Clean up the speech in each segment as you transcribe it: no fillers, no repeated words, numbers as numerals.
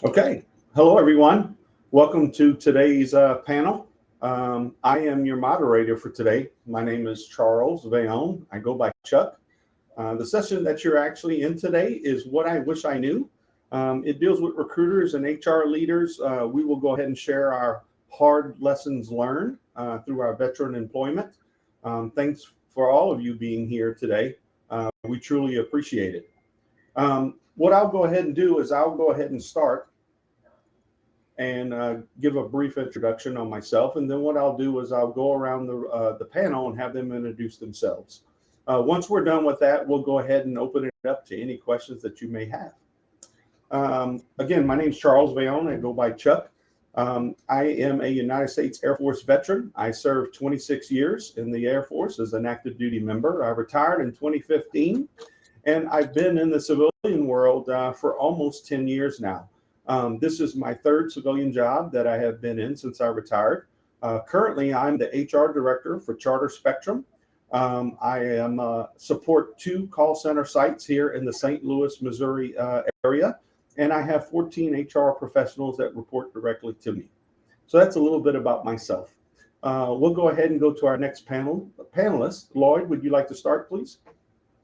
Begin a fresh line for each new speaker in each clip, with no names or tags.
Okay. Hello, everyone. Welcome to today's panel. I am your moderator for today. My name is Charles Veon. I go by Chuck. The session that you're actually in today is What I Wish I Knew. It deals with recruiters and HR leaders. We will go ahead and share our hard lessons learned through our veteran employment. Thanks for all of you being here today. We truly appreciate it. What I'll go ahead and do is I'll go ahead and start and give a brief introduction on myself. And then what I'll do is I'll go around the panel and have them introduce themselves. Once we're done with that, we'll go ahead and open it up to any questions that you may have. Again, my name is Charles Veon. I go by Chuck. I am a United States Air Force veteran. I served 26 years in the Air Force as an active duty member. I retired in 2015, and I've been in the civilian world for almost 10 years now. This is my third civilian job that I have been in since I retired. Currently, I'm the HR director for Charter Spectrum. I am support 2 call center sites here in the St. Louis, Missouri area, and I have 14 HR professionals that report directly to me. So that's a little bit about myself. We'll go ahead and go to our next panelist. Lloyd, would you like to start, please?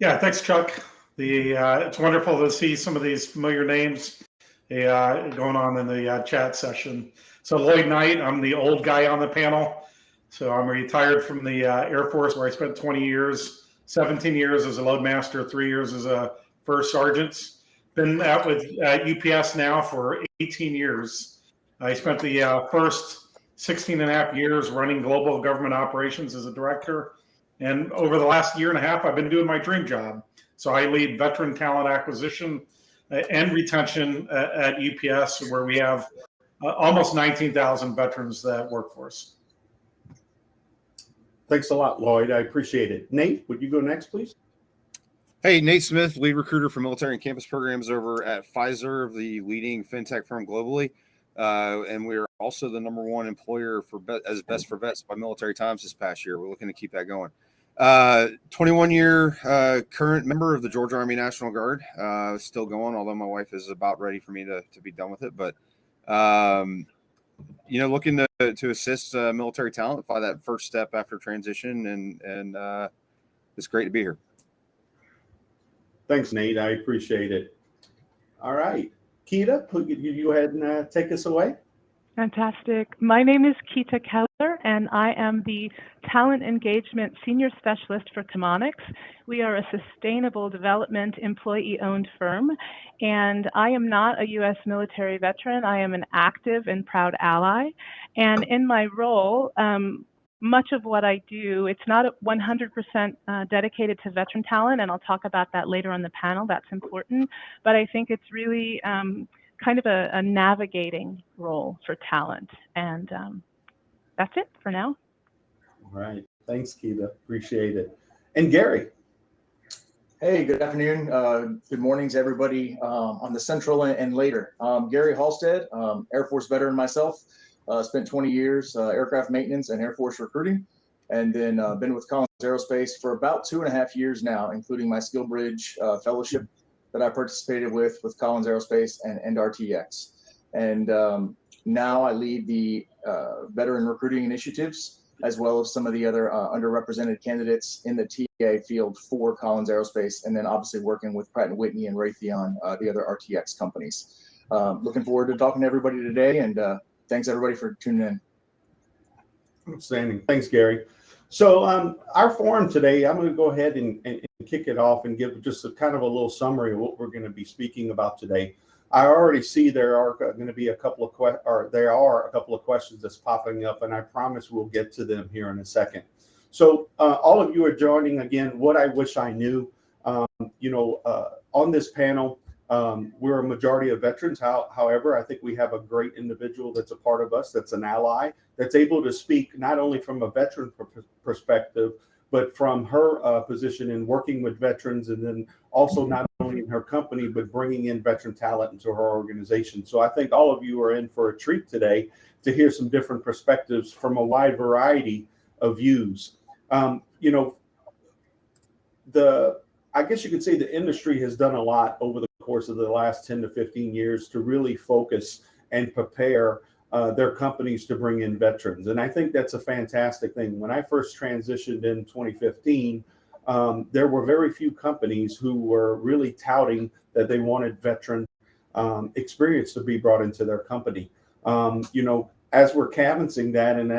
Yeah, thanks, Chuck. It's wonderful to see some of these familiar names going on in the chat session. So Lloyd Knight, I'm the old guy on the panel. So I'm retired from the Air Force, where I spent 20 years, 17 years as a loadmaster, 3 years as a first sergeant. Been out with UPS now for 18 years. I spent the first 16 and a half years running global government operations as a director. And over the last year and a half, I've been doing my dream job. So I lead veteran talent acquisition and retention at UPS, where we have almost 19,000 veterans that work for us.
Thanks a lot, Lloyd. I appreciate it. Nate, would you go next, please?
Hey, Nate Smith, lead recruiter for military and campus programs over at Pfizer, the leading fintech firm globally. And we're also the #1 employer as Best for Vets by Military Times this past year. We're looking to keep that going. 21-year current member of the Georgia Army National Guard, still going, although my wife is about ready for me to be done with it. But, looking to assist military talent by that first step after transition, and it's great to be here.
Thanks, Nate. I appreciate it. All right. Keita, you go ahead and take us away.
Fantastic. My name is Keita Keller, and I am the Talent Engagement Senior Specialist for Chemonics. We are a sustainable development employee-owned firm, and I am not a U.S. military veteran. I am an active and proud ally. And in my role, much of what I do, it's not 100% dedicated to veteran talent, and I'll talk about that later on the panel. That's important. But I think it's really kind of a navigating role for talent. And that's it for now.
All right. Thanks, Keita. Appreciate it. And Gary.
Hey, good afternoon. Good mornings, everybody on the Central and later. Gary Halstead, Air Force veteran myself. Spent 20 years aircraft maintenance and Air Force recruiting, and then been with Collins Aerospace for about 2.5 years now, including my SkillBridge fellowship that I participated with Collins Aerospace and RTX. And now I lead the veteran recruiting initiatives, as well as some of the other underrepresented candidates in the TA field for Collins Aerospace, and then obviously working with Pratt & Whitney and Raytheon, the other RTX companies. Looking forward to talking to everybody today, and thanks everybody for tuning in.
Outstanding. Thanks, Gary. So our forum today, I'm going to go ahead and kick it off and give just a kind of a little summary of what we're going to be speaking about today. I already see there are going to be a couple of questions that's popping up, and I promise we'll get to them here in a second. So all of you are joining again. What I wish I knew. On this panel, we're a majority of veterans. However, I think we have a great individual that's a part of us, that's an ally, that's able to speak not only from a veteran perspective, but from her position in working with veterans, and then also not only in her company, but bringing in veteran talent into her organization. So I think all of you are in for a treat today to hear some different perspectives from a wide variety of views. I guess you could say the industry has done a lot over the course of the last 10 to 15 years to really focus and prepare their companies to bring in veterans. And I think that's a fantastic thing. When I first transitioned in 2015, there were very few companies who were really touting that they wanted veteran experience to be brought into their company. As we're canvassing that, and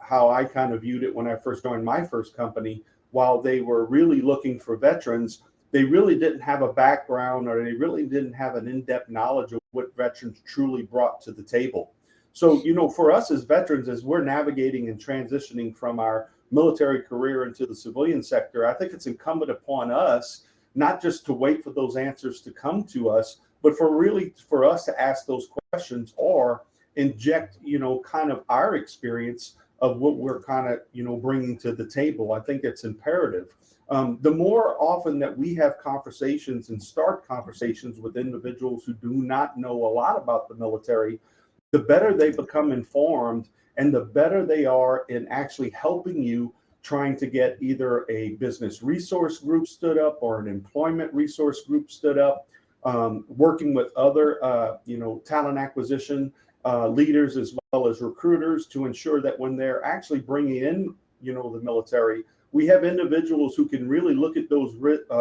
how I kind of viewed it when I first joined my first company, while they were really looking for veterans, they really didn't have a background, or they really didn't have an in-depth knowledge of what veterans truly brought to the table. So, for us as veterans, as we're navigating and transitioning from our military career into the civilian sector, I think it's incumbent upon us not just to wait for those answers to come to us, but for us to ask those questions or inject, kind of our experience of what we're kind of, bringing to the table. I think it's imperative. The more often that we have conversations and start conversations with individuals who do not know a lot about the military, the better they become informed and the better they are in actually helping you trying to get either a business resource group stood up or an employment resource group stood up, working with other, talent acquisition leaders as well as recruiters to ensure that when they're actually bringing in, the military, we have individuals who can really look at those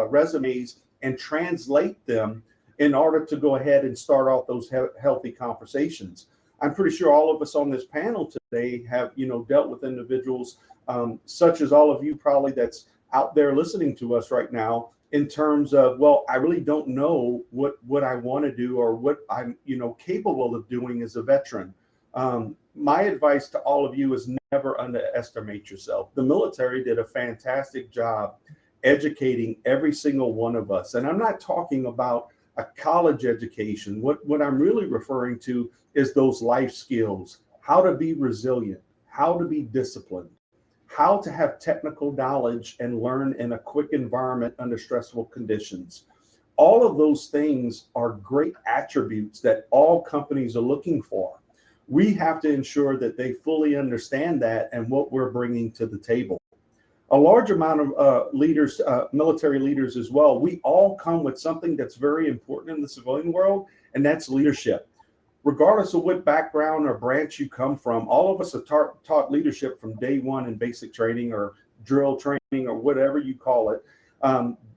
resumes and translate them in order to go ahead and start off those healthy conversations. I'm pretty sure all of us on this panel today have, dealt with individuals such as all of you probably that's out there listening to us right now, in terms of, well, I really don't know what I want to do or what I'm, capable of doing as a veteran. My advice to all of you is never underestimate yourself. The military did a fantastic job educating every single one of us. And I'm not talking about a college education. What I'm really referring to is those life skills, how to be resilient, how to be disciplined, how to have technical knowledge and learn in a quick environment under stressful conditions. All of those things are great attributes that all companies are looking for. We have to ensure that they fully understand that and what we're bringing to the table. A large amount of leaders, military leaders as well, we all come with something that's very important in the civilian world, and that's leadership. Regardless of what background or branch you come from, all of us are taught leadership from day one in basic training or drill training or whatever you call it,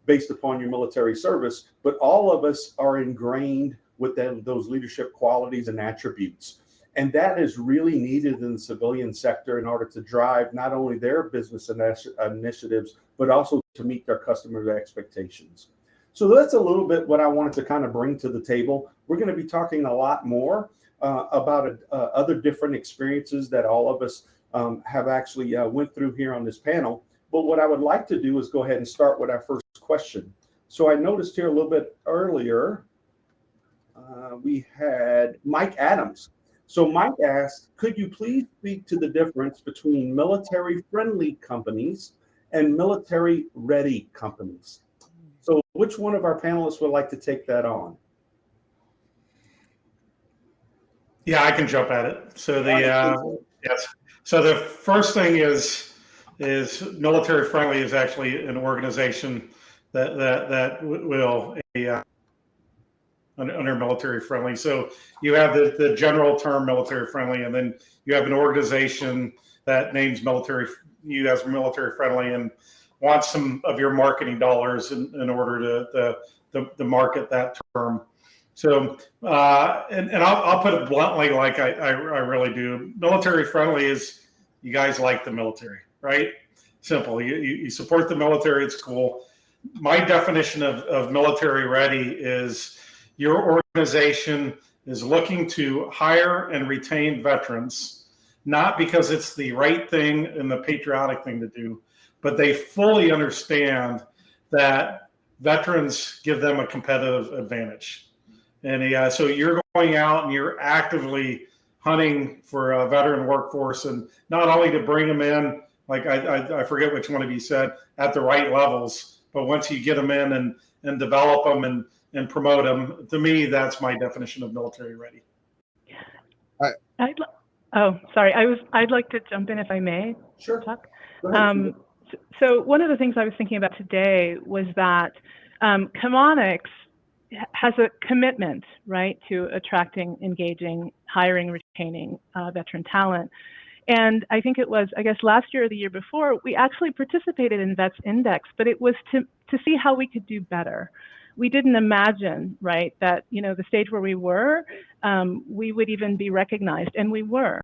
based upon your military service. But all of us are ingrained with those leadership qualities and attributes. And that is really needed in the civilian sector in order to drive not only their business initiatives, but also to meet their customers' expectations. So that's a little bit what I wanted to kind of bring to the table. We're going to be talking a lot more about other different experiences that all of us have actually went through here on this panel. But what I would like to do is go ahead and start with our first question. So I noticed here a little bit earlier, we had Mike Adams. So Mike asked, could you please speak to the difference between military-friendly companies and military-ready companies? So which one of our panelists would like to take that on?
Yeah, I can jump at it. So yes. So the first thing is military-friendly is actually an organization that will under military friendly. So you have the general term military friendly, and then you have an organization that names you as military friendly and wants some of your marketing dollars in order to market that term. So and I'll put it bluntly, like I really do. Military friendly is you guys like the military, right? Simple. You support the military. It's cool. My definition of military ready is your organization is looking to hire and retain veterans, not because it's the right thing and the patriotic thing to do, but they fully understand that veterans give them a competitive advantage. And so you're going out and you're actively hunting for a veteran workforce, and not only to bring them in, like I forget which one of you said, at the right levels, but once you get them in and develop them and promote them, to me, that's my definition of military ready.
I'd like to jump in if I may.
Sure.
Chuck. So one of the things I was thinking about today was that Chemonics has a commitment, right, to attracting, engaging, hiring, retaining veteran talent. And I think it was, I guess, last year or the year before, we actually participated in Vets Index, but it was to see how we could do better. We didn't imagine, right, that, the stage where we were, we would even be recognized, and we were.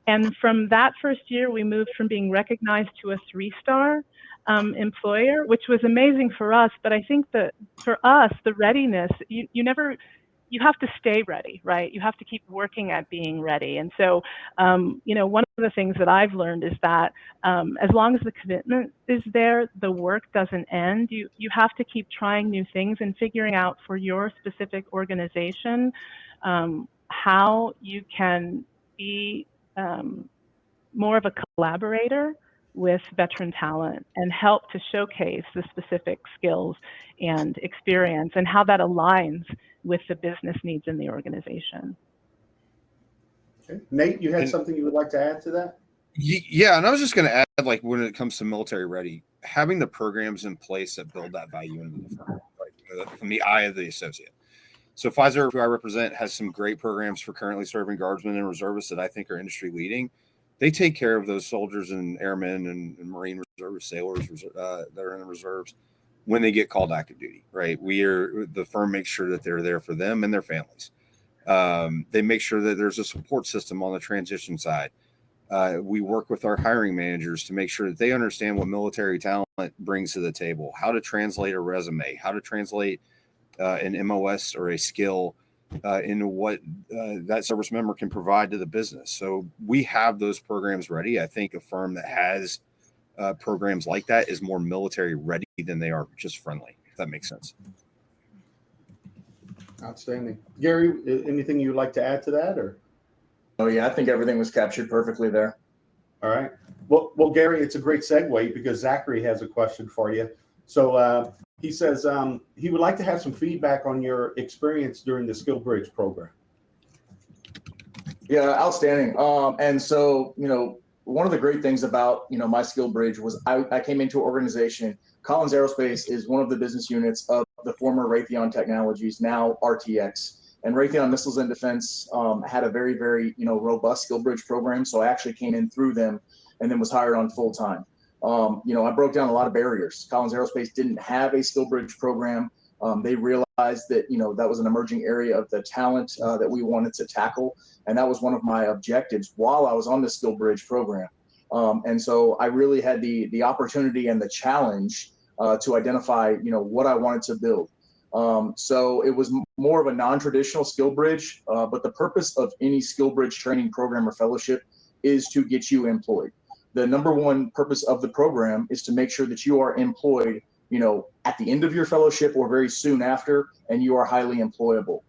And from that first year, we moved from being recognized to a 3-star employer, which was amazing for us. But I think that for us, the readiness, you have to stay ready, right? You have to keep working at being ready. And so, one of the things that I've learned is that as long as the commitment is there, the work doesn't end. You have to keep trying new things and figuring out for your specific organization how you can be more of a collaborator with veteran talent and help to showcase the specific skills and experience and how that aligns with the business needs in the organization.
Okay. Nate, you had something you would like to add to that?
Yeah, and I was just going to add, like, when it comes to military ready, having the programs in place that build that value into the firm, right, from the eye of the associate. So Pfizer, who I represent, has some great programs for currently serving guardsmen and reservists that I think are industry leading. They take care of those soldiers and airmen and Marine reservists, sailors that are in the reserves when they get called active duty, right? The firm makes sure that they're there for them and their families. They make sure that there's a support system on the transition side. We work with our hiring managers to make sure that they understand what military talent brings to the table, how to translate a resume, how to translate an MOS or a skill into what that service member can provide to the business. So we have those programs ready. I think a firm that has programs like that is more military ready than they are just friendly, if that makes sense.
Outstanding. Gary, anything you'd like to add to that, or?
Oh yeah, I think everything was captured perfectly there.
All right. Well, Gary, it's a great segue because Zachary has a question for you. So he says he would like to have some feedback on your experience during the SkillBridge program.
Yeah, outstanding. And so, one of the great things about, my SkillBridge was I came into an organization. Collins Aerospace is one of the business units of the former Raytheon Technologies, now RTX. And Raytheon Missiles and Defense had a very, very, robust SkillBridge program. So I actually came in through them and then was hired on full time. I broke down a lot of barriers. Collins Aerospace didn't have a SkillBridge program. They realized that, that was an emerging area of the talent that we wanted to tackle. And that was one of my objectives while I was on the SkillBridge program. And so I really had the opportunity and the challenge to identify, what I wanted to build. So it was more of a non-traditional SkillBridge, but the purpose of any SkillBridge training program or fellowship is to get you employed. The number one purpose of the program is to make sure that you are employed, at the end of your fellowship or very soon after, and you are highly employable.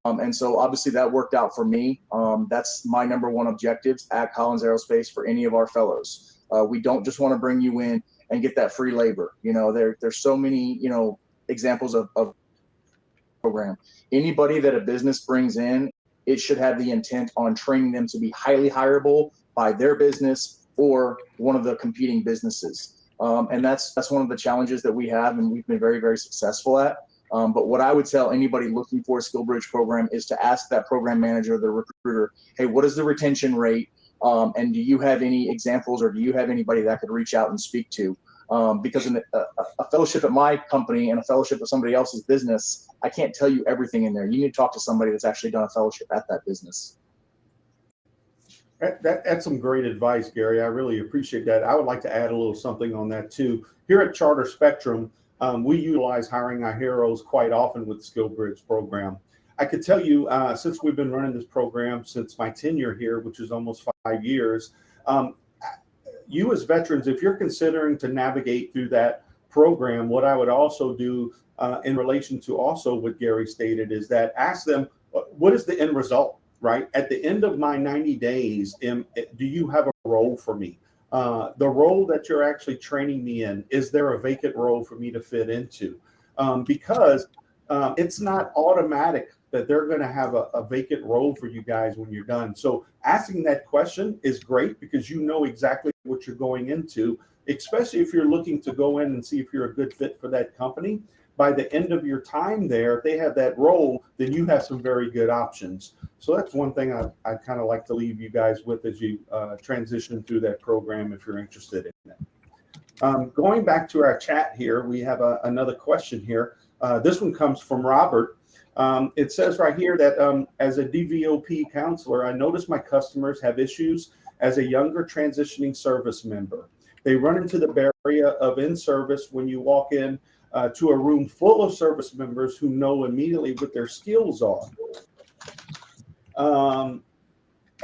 And so obviously that worked out for me. That's my number one objectives at Collins Aerospace for any of our fellows. We don't just want to bring you in and get that free labor. There's so many, examples of program. Anybody that a business brings in, it should have the intent on training them to be highly hireable by their business or one of the competing businesses. And that's one of the challenges that we have, and we've been very, very successful at. But what I would tell anybody looking for a SkillBridge program is to ask that program manager, the recruiter, hey, what is the retention rate? And do you have any examples, or do you have anybody that I could reach out and speak to? Because in a fellowship at my company and a fellowship at somebody else's business, I can't tell you everything in there. You need to talk to somebody that's actually done a fellowship at that business.
That's some great advice, Gary. I really appreciate that. I would like to add a little something on that too. Here at Charter Spectrum, we utilize Hiring Our Heroes quite often with the SkillBridge program. I could tell you, since we've been running this program since my tenure here, which is almost 5 years, you as veterans, if you're considering to navigate through that program, what I would also do in relation to also what Gary stated is that ask them, what is the end result? Right? At the end of my 90 days, do you have a role for me? The role that you're actually training me in, is there a vacant role for me to fit into? Because it's not automatic that they're going to have a vacant role for you guys when you're done. So asking that question is great because you know exactly what you're going into, especially if you're looking to go in and see if you're a good fit for that company. by the end of your time there, if they have that role, then you have some very good options. So that's one thing I kind of like to leave you guys with as you transition through that program if you're interested in it. Going back to our chat here, we have another question here. This one comes from Robert. It says right here that as a DVOP counselor, I notice my customers have issues as a younger transitioning service member. They run into the barrier of in-service when you walk in to a room full of service members who know immediately what their skills are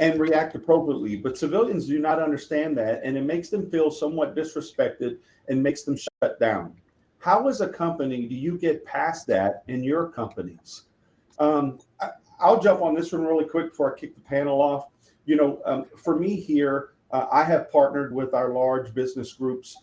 and react appropriately. But civilians do not understand that, and it makes them feel somewhat disrespected and makes them shut down. How, as a company, do you get past that in your companies? I'll jump on this one really quick before I kick the panel off. For me here, I have partnered with our large business groups.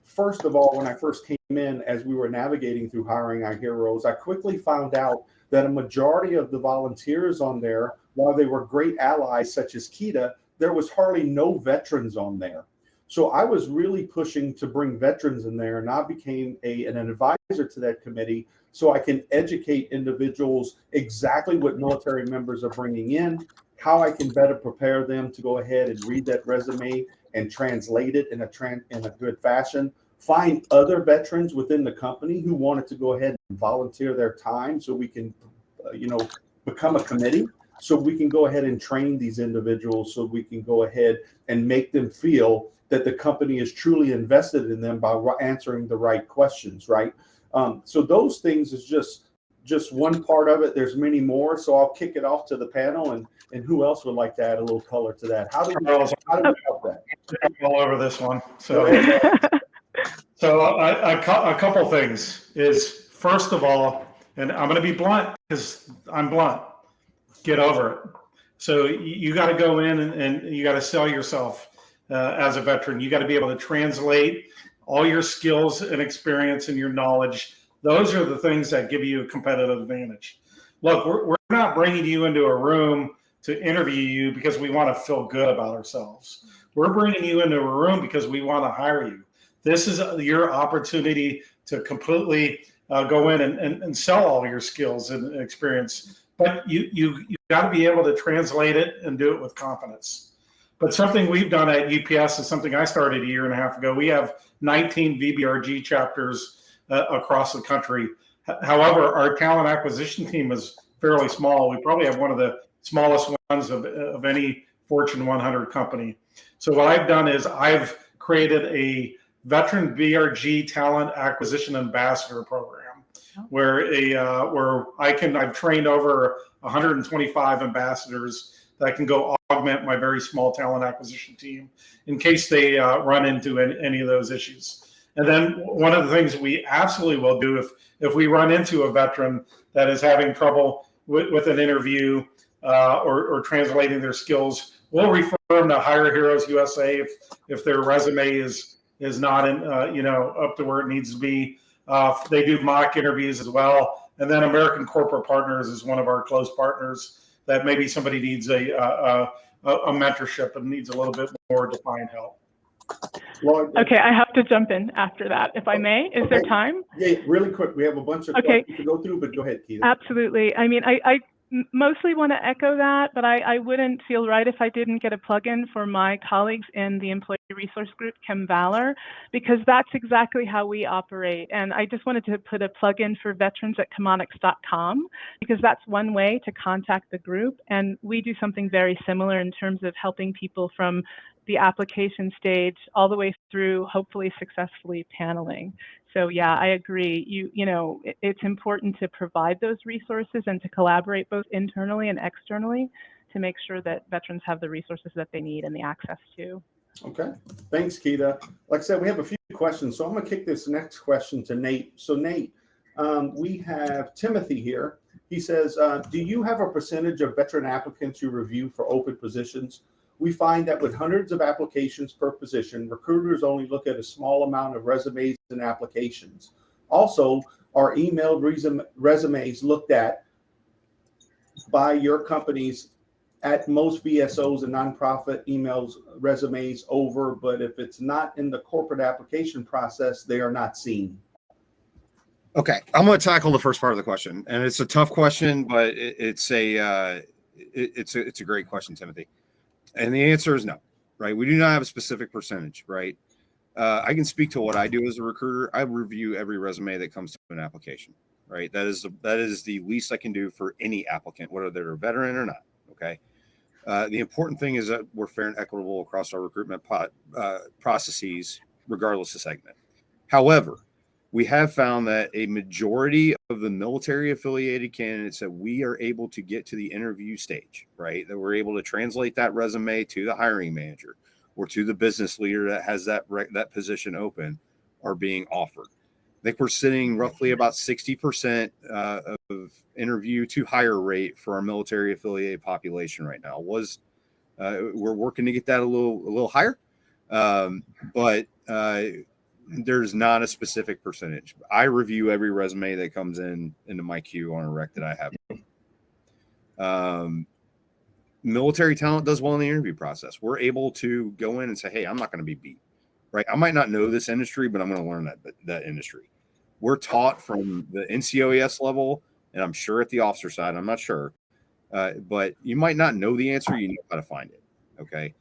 First of all, when I first came in, as we were navigating through hiring our heroes, I quickly found out that a majority of the volunteers on there, while they were great allies such as Keita, there was hardly no veterans on there. So I was really pushing to bring veterans in there, and I became an advisor to that committee so I can educate individuals exactly what military members are bringing in, how I can better prepare them to go ahead and read that resume and translate it in a good fashion. Find other veterans within the company who wanted to go ahead and volunteer their time so we can, become a committee. So we can go ahead and train these individuals so we can go ahead and make them feel that the company is truly invested in them by answering the right questions, right? So those things is just one part of it. There's many more. So I'll kick it off to the panel, and who else would like to add a little color to that? How do we help that?
I'm all over this one. So a couple things is, first of all, and I'm going to be blunt because I'm blunt, get over it. So you got to go in and you got to sell yourself as a veteran. You got to be able to translate all your skills and experience and your knowledge. Those are the things that give you a competitive advantage. Look, we're not bringing you into a room to interview you because we want to feel good about ourselves. We're bringing you into a room because we want to hire you. This is your opportunity to completely go in and sell all your skills and experience. But you got to be able to translate it and do it with confidence. But something we've done at UPS is something I started a year and a half ago. We have 19 VBRG chapters across the country. However, our talent acquisition team is fairly small. We probably have one of the smallest ones of any Fortune 100 company. So what I've done is I've created a veteran VRG talent acquisition ambassador program where I've trained over 125 ambassadors that can go augment my very small talent acquisition team in case they run into any of those issues. And then one of the things we absolutely will do if we run into a veteran that is having trouble with an interview or translating their skills, we'll refer them to Hire Heroes USA if their resume is not up to where it needs to be. They do mock interviews as well. And then American Corporate Partners is one of our close partners that maybe somebody needs a mentorship and needs a little bit more defined help.
Okay, I have to jump in after that, if I may. Is there time?
Yeah, really quick. We have a bunch of questions to go through, but go ahead, Keita.
Absolutely. I mean, I mostly want to echo that, but I wouldn't feel right if I didn't get a plug-in for my colleagues in the employee resource group, ChemValor, because that's exactly how we operate. And I just wanted to put a plug-in for veterans@chemonics.com, because that's one way to contact the group. And we do something very similar in terms of helping people from the application stage all the way through, hopefully successfully paneling. So yeah, I agree. It's important to provide those resources and to collaborate both internally and externally to make sure that veterans have the resources that they need and the access to.
Okay, thanks, Keita. Like I said, we have a few questions, so I'm going to kick this next question to Nate. So Nate, we have Timothy here. He says, do you have a percentage of veteran applicants you review for open positions? We find that with hundreds of applications per position, recruiters only look at a small amount of resumes and applications. Also, are emailed resumes looked at by your companies? At most VSOs and nonprofit emails resumes over, but if it's not in the corporate application process, they are not seen.
Okay, I'm going to tackle the first part of the question, and it's a tough question, but it's a great question, Timothy. And the answer is no, right? We do not have a specific percentage, right? I can speak to what I do as a recruiter. I review every resume that comes to an application, right? That is the least I can do for any applicant, whether they're a veteran or not. Okay. The important thing is that we're fair and equitable across our recruitment processes, regardless of segment. However, we have found that a majority of the military affiliated candidates that we are able to get to the interview stage, right, that we're able to translate that resume to the hiring manager or to the business leader that has that position open, are being offered. I think we're sitting roughly about 60% of interview to hire rate for our military affiliated population right now. We're working to get that a little higher, but there's not a specific percentage. I review every resume that comes into my queue on a rec that I have. Military talent does well in the interview process. We're able to go in and say, hey, I'm not going to be beat, right? I might not know this industry, but I'm going to learn that industry. We're taught from the NCOES level, and I'm sure at the officer side, I'm not sure, but you might not know the answer. You know how to find it. Okay.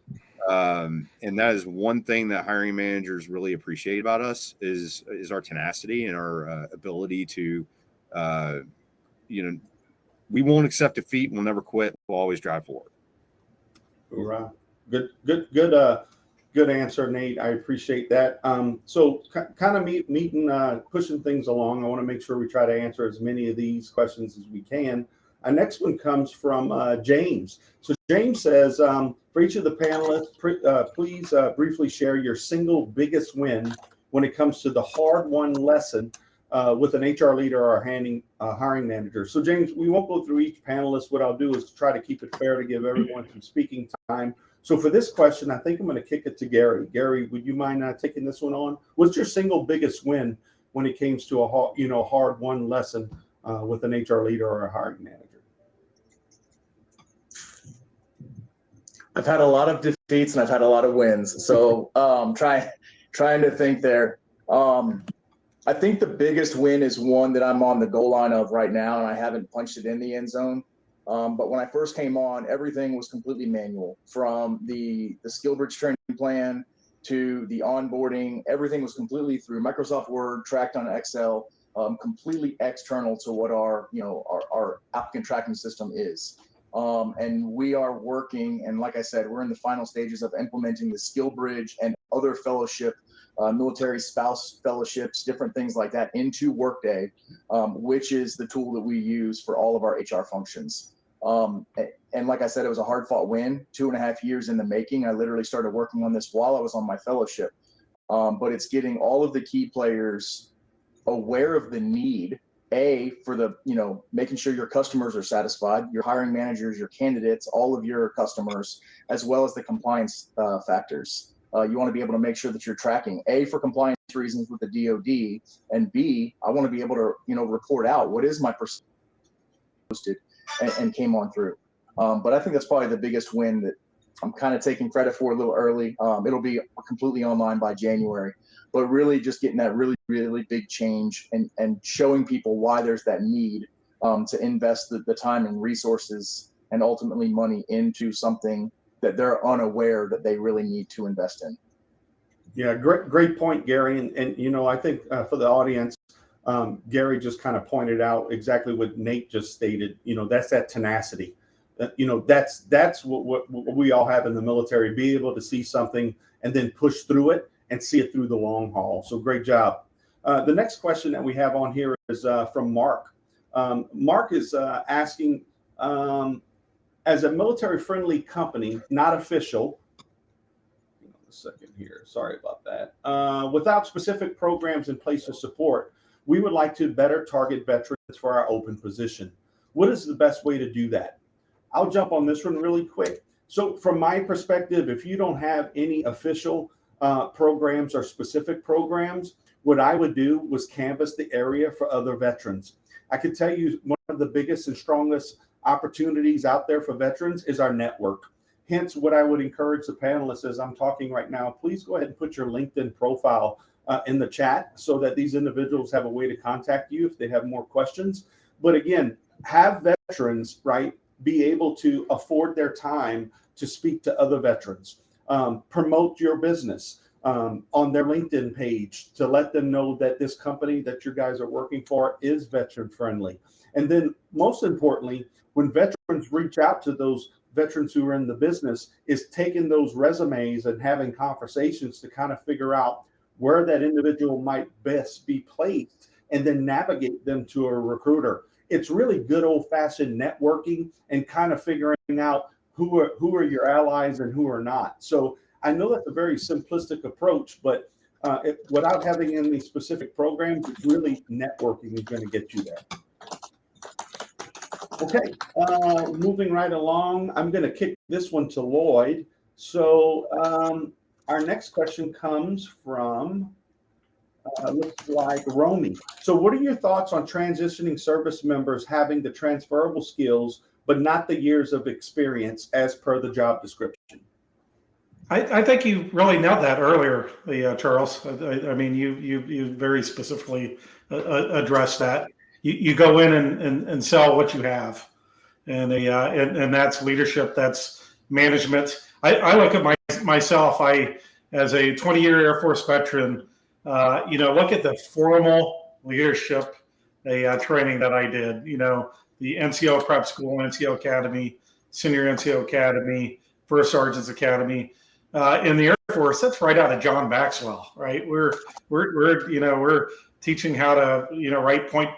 And that is one thing that hiring managers really appreciate about us is our tenacity and our ability to, we won't accept defeat. We'll never quit. We'll always drive forward.
Right. Good answer, Nate. I appreciate that. So kind of pushing things along. I want to make sure we try to answer as many of these questions as we can. Our next one comes from James. So James says, for each of the panelists, please briefly share your single biggest win when it comes to the hard-won lesson with an HR leader or hiring manager. So James, we won't go through each panelist. What I'll do is try to keep it fair to give everyone some speaking time. So for this question, I think I'm going to kick it to Gary. Gary, would you mind taking this one on? What's your single biggest win when it comes to a hard-won lesson with an HR leader or a hiring manager?
I've had a lot of defeats and I've had a lot of wins. So trying to think there. I think the biggest win is one that I'm on the goal line of right now, and I haven't punched it in the end zone. But when I first came on, everything was completely manual, from the SkillBridge training plan to the onboarding. Everything was completely through Microsoft Word, tracked on Excel, completely external to what our applicant tracking system is. And we are working, and like I said, we're in the final stages of implementing the SkillBridge and other fellowship, military spouse fellowships, different things like that into Workday, which is the tool that we use for all of our HR functions. And like I said, it was a hard-fought win, 2.5 years in the making. I literally started working on this while I was on my fellowship. But it's getting all of the key players aware of the need, for the, making sure your customers are satisfied, your hiring managers, your candidates, all of your customers, as well as the compliance factors. You want to be able to make sure that you're tracking, for compliance reasons with the DoD, and B, I want to be able to, report out what is my percentage posted and came on through. But I think that's probably the biggest win that I'm kind of taking credit for a little early. It'll be completely online by January, but really just getting that really, really big change and showing people why there's that need to invest the time and resources and ultimately money into something that they're unaware that they really need to invest in.
Yeah, great point, Gary. And I think for the audience, Gary just kind of pointed out exactly what Nate just stated. That's that tenacity. That's what we all have in the military, be able to see something and then push through it and see it through the long haul. So great job. The next question that we have on here is from Mark. Mark is asking, as a military-friendly company, not official, a second here, sorry about that, without specific programs in place to support, we would like to better target veterans for our open position. What is the best way to do that? I'll jump on this one really quick. So from my perspective, if you don't have any official programs or specific programs, what I would do was canvass the area for other veterans. I can tell you one of the biggest and strongest opportunities out there for veterans is our network. Hence, what I would encourage the panelists as I'm talking right now, please go ahead and put your LinkedIn profile in the chat so that these individuals have a way to contact you if they have more questions. But again, have veterans, right, be able to afford their time to speak to other veterans, promote your business on their LinkedIn page to let them know that this company that you guys are working for is veteran friendly. And then most importantly, when veterans reach out to those veterans who are in the business, is taking those resumes and having conversations to kind of figure out where that individual might best be placed and then navigate them to a recruiter. It's really good old fashioned networking and kind of figuring out who are your allies and who are not. So I know that's a very simplistic approach, but without having any specific programs, it's really networking is going to get you there. Okay, moving right along, I'm going to kick this one to Lloyd. So our next question comes from, looks like Romy. So what are your thoughts on transitioning service members having the transferable skills, but not the years of experience as per the job description?
I think you really nailed that earlier, Charles. I mean, you very specifically addressed that. You go in and sell what you have, and that's leadership, that's management. I look at myself. As a 20-year Air Force veteran, look at the formal leadership training that I did. The NCO Prep School, NCO Academy, Senior NCO Academy, First Sergeant's Academy. In the Air Force, that's right out of John Maxwell, right? We're teaching how to write point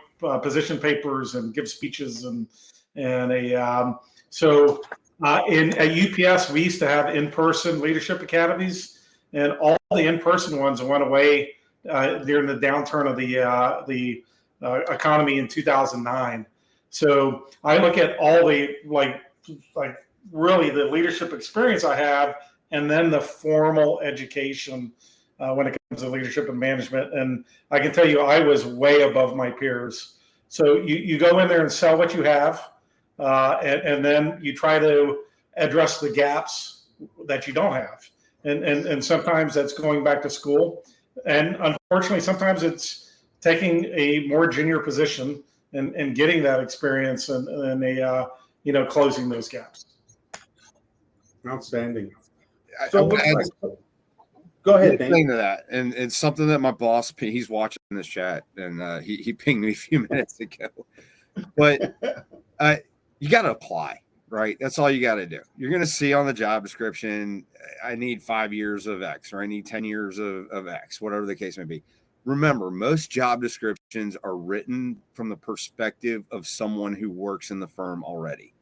position papers and give speeches so at UPS we used to have in-person leadership academies, and all the in-person ones went away during the downturn of the economy in 2009. So I look at all the like really the leadership experience I have, and then the formal education when it comes to leadership and management. And I can tell you, I was way above my peers. So you go in there and sell what you have, and then you try to address the gaps that you don't have. And sometimes that's going back to school. And unfortunately, sometimes it's taking a more junior position and getting that experience and closing those gaps.
Outstanding. So go ahead, Dan.
Thing to that, and it's something that my boss, he's watching this chat, and he pinged me a few minutes ago. But you got to apply, right? That's all you got to do. You're going to see on the job description, I need 5 years of X, or I need 10 years of X, whatever the case may be. Remember, most job descriptions are written from the perspective of someone who works in the firm already.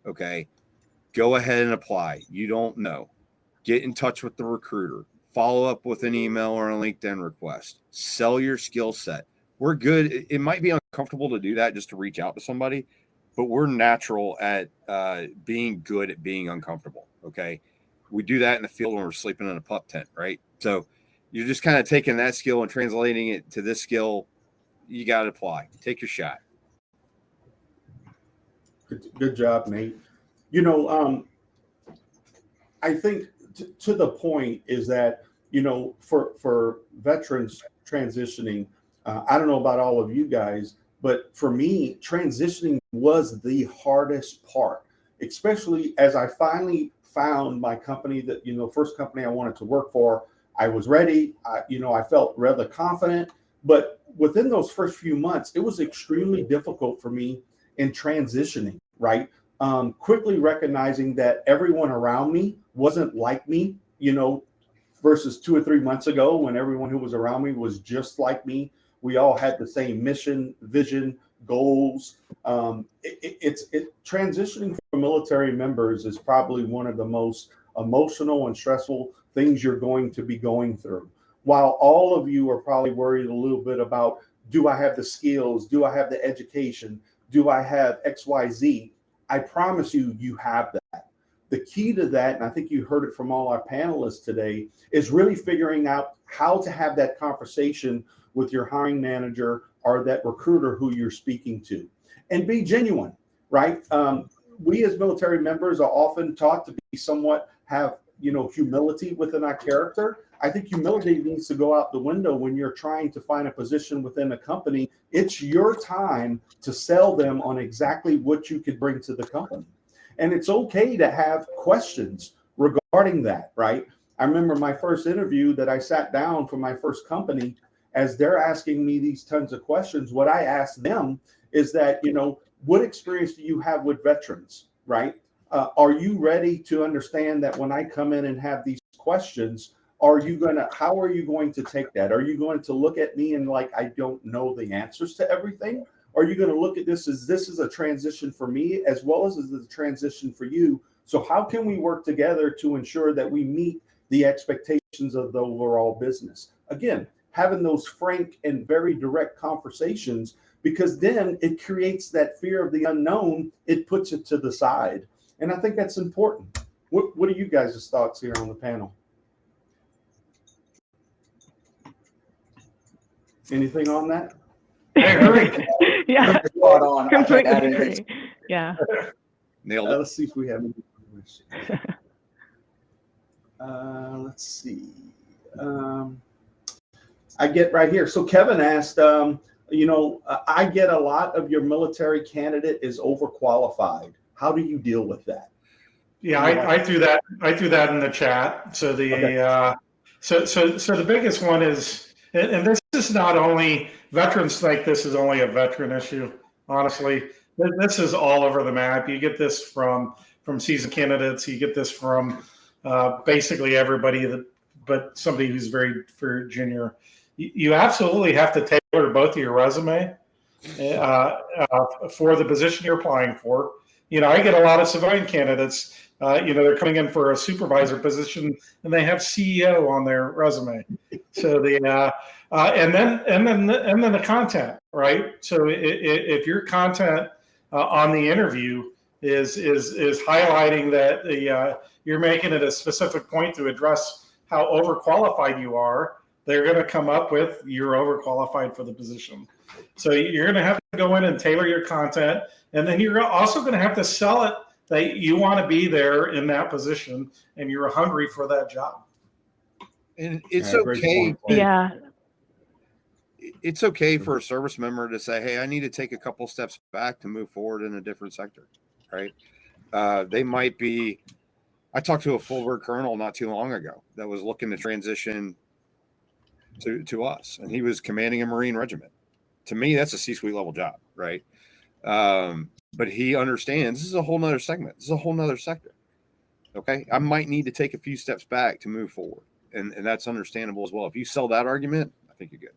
Okay, go ahead and apply. You don't know. Get in touch with the recruiter. Follow up with an email or a LinkedIn request. Sell your skill set. We're good. It might be uncomfortable to do that just to reach out to somebody, but we're natural at being good at being uncomfortable. Okay. We do that in the field when we're sleeping in a pup tent, right? So you're just kind of taking that skill and translating it to this skill. You got to apply. Take your shot.
Good job, Nate. I think to the point is that, for veterans transitioning, I don't know about all of you guys, but for me, transitioning was the hardest part, especially as I finally found my company that, first company I wanted to work for. I was ready. I felt rather confident, but within those first few months, it was extremely difficult for me in transitioning, right? Quickly recognizing that everyone around me wasn't like me, versus 2 or 3 months ago when everyone who was around me was just like me. We all had the same mission, vision, goals. Transitioning from military members is probably one of the most emotional and stressful things you're going to be going through. While all of you are probably worried a little bit about, do I have the skills? Do I have the education? Do I have XYZ? I promise you have that. The key to that, and I think you heard it from all our panelists today, is really figuring out how to have that conversation with your hiring manager or that recruiter who you're speaking to, and be genuine, right? We as military members are often taught to be somewhat have humility within our character. I think humility needs to go out the window when you're trying to find a position within a company. It's your time to sell them on exactly what you could bring to the company. And it's okay to have questions regarding that, right? I remember my first interview that I sat down for my first company. As they're asking me these tons of questions, what I asked them is that, what experience do you have with veterans, right? Are you ready to understand that when I come in and have these questions, how are you going to take that? Are you going to look at me and like, I don't know the answers to everything? Are you going to look at this as this is a transition for me as well as a transition for you? So how can we work together to ensure that we meet the expectations of the overall business? Again, having those frank and very direct conversations, because then it creates that fear of the unknown. It puts it to the side. And I think that's important. What are you guys' thoughts here on the panel? Anything on that?
I agree.
Yeah,
Spot on. I can't
completely
add anything.
agree. Yeah.
Nailed it.
Let's see if we have any questions. Let's see. I get right here. So Kevin asked, I get a lot of your military candidate is overqualified. How do you deal with that?
Yeah, I threw that. I threw that in the chat. So the biggest one is, and this is not only veterans think this is only a veteran issue. Honestly, this is all over the map. You get this from seasoned candidates. You get this from basically everybody, but somebody who's very junior. You absolutely have to tailor both of your resume for the position you're applying for. I get a lot of civilian candidates. They're coming in for a supervisor position and they have CEO on their resume. So and then the content, right? So if your content on the interview is highlighting that you're making it a specific point to address how overqualified you are, they're going to come up with you're overqualified for the position. So you're going to have to go in and tailor your content, and then you're also going to have to sell it that you want to be there in that position and you're hungry for that job.
And it's okay.
Yeah.
It's okay for a service member to say, hey, I need to take a couple steps back to move forward in a different sector, right? They might be, I talked to a full bird colonel not too long ago that was looking to transition to us, and he was commanding a Marine regiment. To me, that's a C-suite level job, right? But he understands this is a whole nother segment. This is a whole nother sector. Okay. I might need to take a few steps back to move forward. And that's understandable as well. If you sell that argument, I think you're good.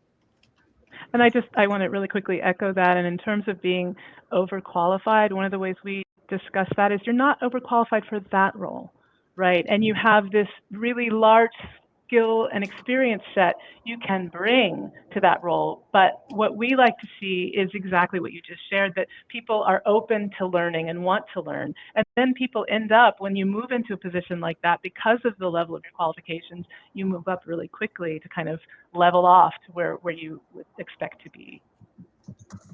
And I want to really quickly echo that. And in terms of being overqualified, one of the ways we discuss that is you're not overqualified for that role, right? And you have this really large skill and experience set you can bring to that role. But what we like to see is exactly what you just shared, that people are open to learning and want to learn. And then people end up, when you move into a position like that, because of the level of your qualifications, you move up really quickly to kind of level off to where you would expect to be.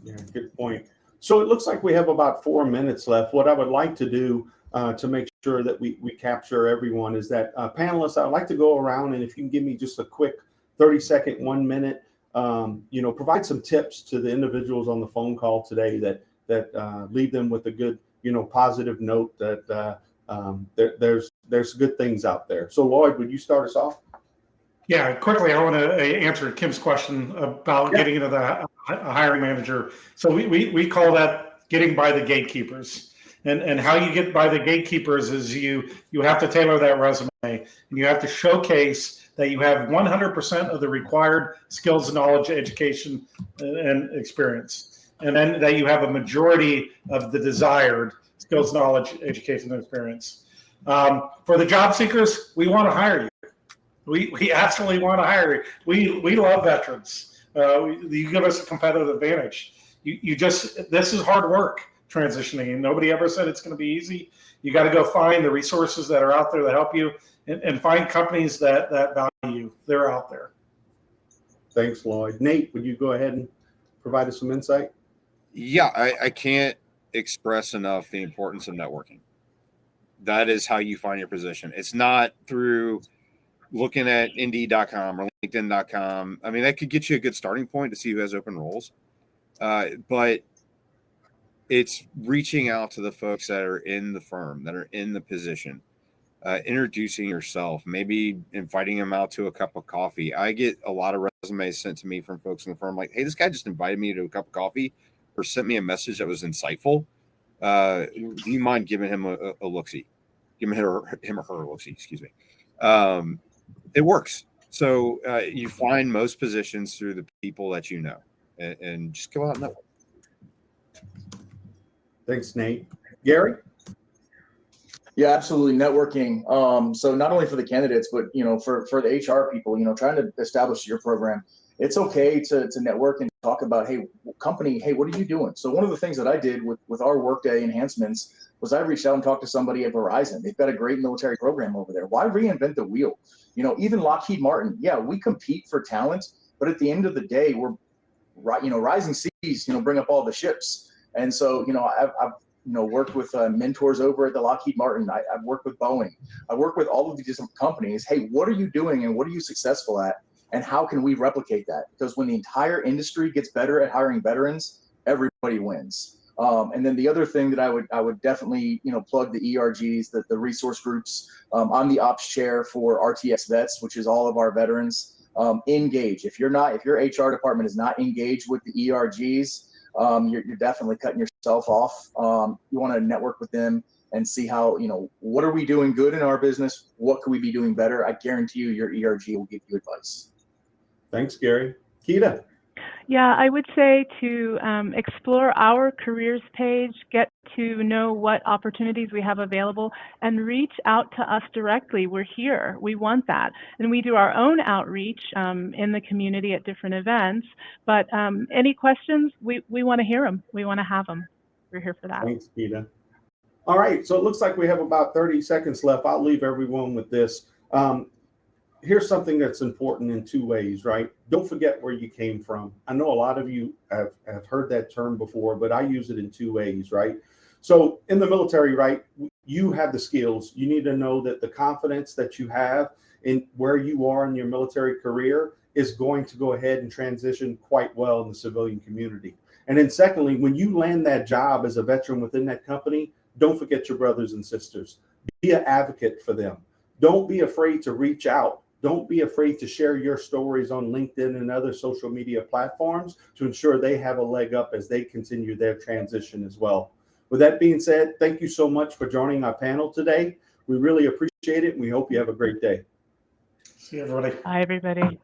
Yeah, good point. So it looks like we have about 4 minutes left. What I would like to do to make sure that we capture everyone is that panelists, I'd like to go around, and if you can give me just a quick 30-second, 1 minute, provide some tips to the individuals on the phone call today that leave them with a good, positive note that there's good things out there. So Lloyd, would you start us off?
Yeah, quickly, I want to answer Kim's question about getting into the hiring manager. So we call that getting by the gatekeepers. And how you get by the gatekeepers is you have to tailor that resume, and you have to showcase that you have 100% of the required skills, knowledge, education, and experience. And then that you have a majority of the desired skills, knowledge, education, and experience. For the job seekers, we want to hire you. We absolutely want to hire you. We love veterans. You give us a competitive advantage. This is hard work, transitioning, and nobody ever said it's going to be easy. You got to go find the resources that are out there to help you, and find companies that value you. They're out there.
Thanks, Lloyd. Nate, would you go ahead and provide us some insight?
Yeah, I can't express enough the importance of networking. That is how you find your position. It's not through looking at Indeed.com or LinkedIn.com. I mean, that could get you a good starting point to see who has open roles. But it's reaching out to the folks that are in the firm, that are in the position, introducing yourself, maybe inviting them out to a cup of coffee. I get a lot of resumes sent to me from folks in the firm like, hey, this guy just invited me to a cup of coffee or sent me a message that was insightful. Do you mind giving him a look-see? Give him or her a look-see, excuse me. It works. So you find most positions through the people that you know, and just go out and network.
Thanks, Nate. Gary?
Yeah, absolutely. Networking. So not only for the candidates, but for the HR people, trying to establish your program. It's okay to network and talk about, hey, company, hey, what are you doing? So one of the things that I did with our Workday enhancements was I reached out and talked to somebody at Verizon. They've got a great military program over there. Why reinvent the wheel? Even Lockheed Martin. Yeah, we compete for talent, but at the end of the day, we're rising seas, bring up all the ships. And so, I've worked with mentors over at the Lockheed Martin. I've worked with Boeing. I work with all of these different companies. Hey, what are you doing and what are you successful at? And how can we replicate that? Because when the entire industry gets better at hiring veterans, everybody wins. And then the other thing that I would definitely, plug the ERGs, the resource groups. I'm the ops chair for RTX Vets, which is all of our veterans. Engage. If your HR department is not engaged with the ERGs, you're definitely cutting yourself off. You want to network with them and see how, what are we doing good in our business? What could we be doing better? I guarantee you your ERG will give you advice.
Thanks, Gary. Keita?
Yeah, I would say to explore our careers page, get to know what opportunities we have available, and reach out to us directly. We're here. We want that. And we do our own outreach in the community at different events. But any questions, we want to hear them. We want to have them. We're here for that.
Thanks, Keita. All right, so it looks like we have about 30 seconds left. I'll leave everyone with this. Here's something that's important in two ways, right? Don't forget where you came from. I know a lot of you have heard that term before, but I use it in two ways, right? So in the military, right, you have the skills. You need to know that the confidence that you have in where you are in your military career is going to go ahead and transition quite well in the civilian community. And then secondly, when you land that job as a veteran within that company, don't forget your brothers and sisters. Be an advocate for them. Don't be afraid to reach out. Don't be afraid to share your stories on LinkedIn and other social media platforms to ensure they have a leg up as they continue their transition as well. With that being said, thank you so much for joining our panel today. We really appreciate it, and we hope you have a great day.
See you, everybody.
Bye, everybody.